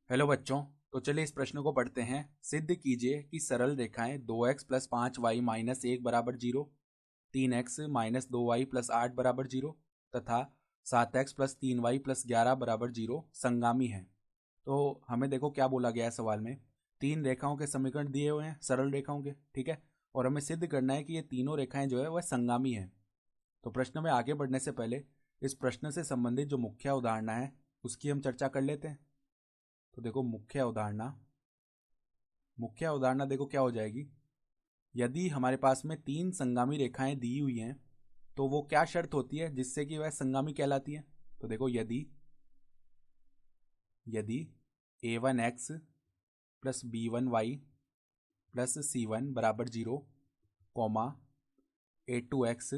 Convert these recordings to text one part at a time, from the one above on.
Hello बच्चों। तो चलिए इस प्रश्न को पढ़ते हैं। सिद्ध कीजिए कि सरल रेखाएं 2x प्लस 5y माइनस 1 बराबर 0, 3x माइनस 2y प्लस 8 बराबर 0 तथा 7x प्लस 3y प्लस 11 बराबर 0 संगामी हैं। तो हमें देखो क्या बोला गया है सवाल में। तीन रेखाओं के समीकरण दिए हुए हैं, सरल रेखाओं के, ठीक है। और हमें सिद्ध करना है कि ये तीनों रेखाएं जो है वह संगामी हैं। तो प्रश्न में आगे बढ़ने से पहले इस प्रश्न से संबंधित जो मुख्य उदाहरणा है उसकी हम चर्चा कर लेते हैं। तो देखो मुख्य उदाहरणा देखो क्या हो जाएगी। यदि हमारे पास में तीन संगामी रेखाएं दी हुई हैं तो वो क्या शर्त होती है जिससे कि वह संगामी कहलाती है। तो देखो यदि यदि a1x plus b1y plus c1 बराबर 0, comma a2x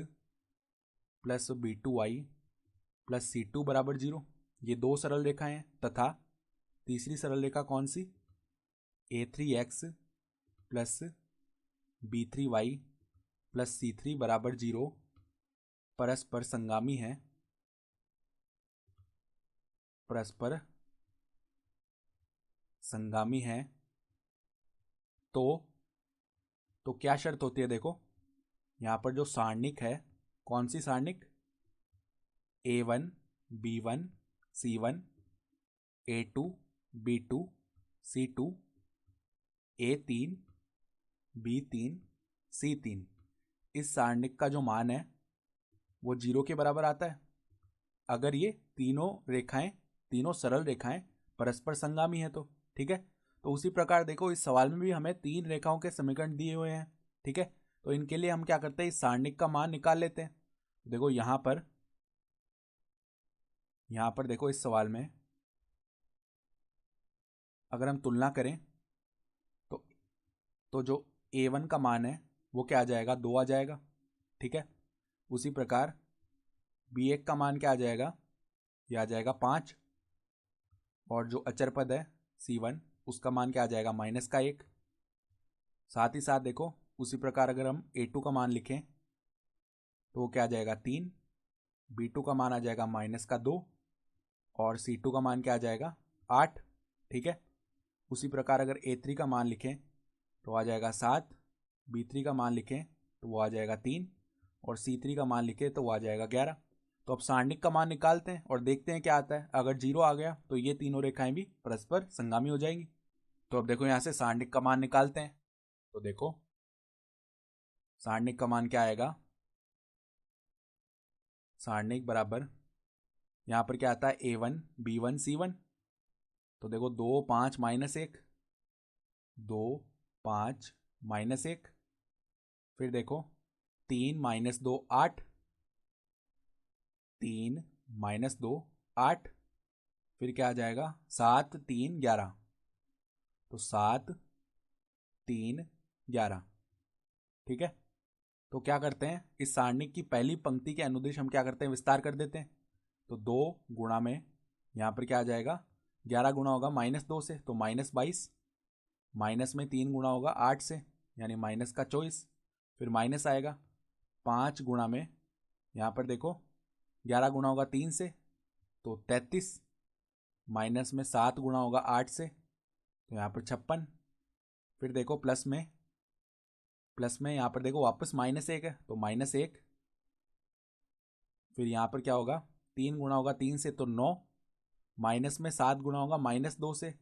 plus b2y plus c2 बराबर 0, ये दो सरल रेखाएं हैं। तथा तीसरी सरल रेखा कौन सी, a3x plus b3y plus c3 बराबर 0 परस्पर संगामी है, परस्पर संगामी है। तो तो क्या शर्त होती है, देखो यहाँ पर जो सारणिक है, कौन सी सारणिक, a1 b1 c1, a2 b2 c2, a3 b3 c3, इस सारणिक का जो मान है वो 0 के बराबर आता है अगर ये तीनों सरल रेखाएं परस्पर संगामी है तो, ठीक है। तो उसी प्रकार देखो इस सवाल में भी हमें तीन रेखाओं के समीकरण दिए हुए हैं, ठीक है। तो इनके लिए हम क्या करते हैं, इस सारणिक का मान निकाल लेते हैं। देखो यहां पर देखो इस सवाल में अगर हम तुलना करें तो जो a1 का मान है वो क्या आ जाएगा, 2 आ जाएगा, ठीक है। उसी प्रकार b1 का मान क्या आ जाएगा, ये आ जाएगा 5। और जो अचर पद है c1 उसका मान क्या आ जाएगा, -1। साथ ही साथ देखो उसी प्रकार अगर हम a2 का मान लिखें तो वो क्या आ जाएगा, 3। b2 का मान आ जाएगा -2 और c2 का मान क्या आ जाएगा, 8, ठीक है। उसी प्रकार अगर a3 का मान लिखें तो आ जाएगा 7, b3 का मान लिखें तो वो आ जाएगा 3 और c3 का मान लिखें तो वो आ जाएगा 11। तो अब सारणिक का मान निकालते हैं और देखते हैं क्या आता है। अगर 0 आ गया तो ये तीनों रेखाएं भी परस्पर संगामी हो जाएंगी। तो अब देखो यहाँ से सारणिक का मान निकालते हैं। तो देखो सारणिक का मान क्या आएगा, सारणिक बराबर यहाँ पर क्या आता है, a1 b1 c1। तो देखो 2 5 -1, 2 5 -1, फिर देखो 3 -2 8, 3 -2 8, फिर क्या आ जाएगा, 7 3 11। तो 7 3 11, ठीक है। तो क्या करते हैं, इस सारणिक की पहली पंक्ति के अनुदिश हम क्या करते हैं, विस्तार कर देते हैं। तो 2 गुणा में यहाँ पर क्या आ जाएगा, 11 गुणा होगा -2 से तो -22, माइनस में 3 गुणा होगा 8 से यानी -24, फिर माइनस आएगा 5 गुणा में यहाँ पर देखो 11 गुणा होगा 3 से तो 33, माइनस में 7 गुणा होगा 8 से तो यहाँ पर 56, फिर देखो प्लस में यहाँ पर देखो वापस -1 है तो -1, फिर यहाँ पर क्या होगा, 3 गुणा होगा 3 से तो 9, माइनस में 7 गुणा होगा -2 से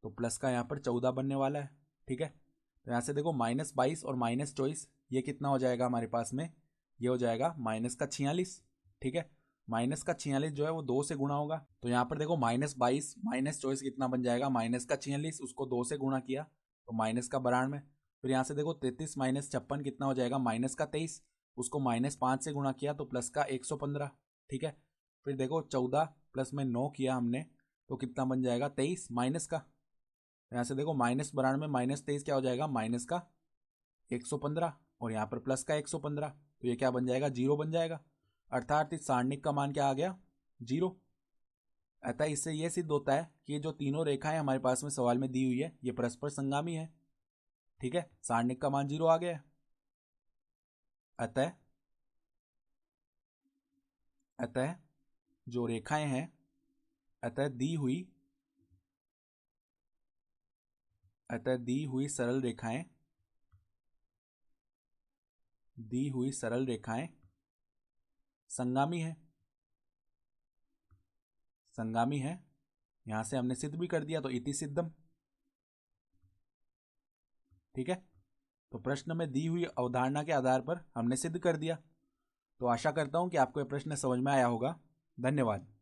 तो प्लस का यहाँ पर 14 बनने वाला है, ठीक है। तो यहाँ से देखो -22 और -24 ये कितना हो जाएगा हमारे पास में, ये हो जाएगा -46, ठीक है। -46 जो है वो 2 से गुणा होगा तो यहाँ पर देखो -22 -24 कितना बन जाएगा, -46, उसको 2 से गुणा किया तो -92। फिर यहाँ से देखो 33 -56 कितना हो जाएगा, -23, उसको -5 से गुणा किया तो +115, ठीक है। फिर देखो 14 प्लस में 9 किया हमने तो कितना बन जाएगा, 23 माइनस का, यहाँ से देखो -92 -23 क्या हो जाएगा, -115 और यहाँ पर प्लस का 115 तो ये क्या बन जाएगा, 0 बन जाएगा। अर्थात इस सारणिक का मान क्या आ गया, 0। अतः इससे यह सिद्ध होता है कि ये जो तीनों रेखाएं हमारे पास में सवाल में दी हुई है ये परस्पर संगामी है, ठीक है। सारणिक का मान 0 आ गया है। अतः अतः जो रेखाएं हैं, अतः दी हुई अतः दी हुई सरल रेखाएं संगामी है। यहां से हमने सिद्ध भी कर दिया, तो इति सिद्धम। ठीक है, तो प्रश्न में दी हुई अवधारणा के आधार पर हमने सिद्ध कर दिया। तो आशा करता हूं कि आपको यह प्रश्न समझ में आया होगा। धन्यवाद।